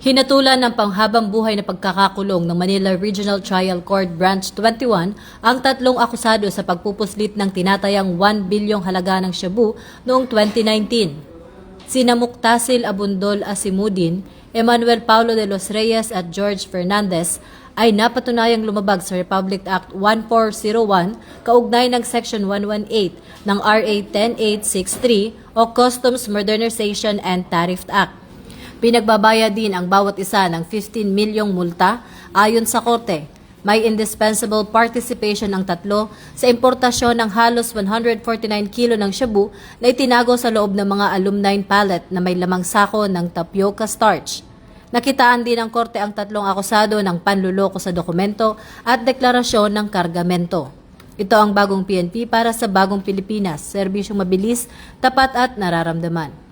Hinatulan ng panghabang buhay na pagkakakulong ng Manila Regional Trial Court Branch 21 ang tatlong akusado sa pagpupuslit ng tinatayang 1 bilyong halaga ng shabu noong 2019. Sina Muktasil Abundol Asimudin, Emmanuel Paulo de los Reyes at George Fernandez ay napatunayang lumabag sa Republic Act 1401 kaugnay ng Section 118 ng RA 10863 o Customs Modernization and Tariff Act. Pinagbabayad din ang bawat isa ng 15 milyong multa ayon sa korte. May indispensable participation ang tatlo sa importasyon ng halos 149 kilo ng shabu na itinago sa loob ng mga aluminum pallet na may lamang sako ng tapioca starch. Nakitaan din ng korte ang tatlong akusado ng panluloko sa dokumento at deklarasyon ng kargamento. Ito ang bagong PNP para sa bagong Pilipinas, serbisyong mabilis, tapat at nararamdaman.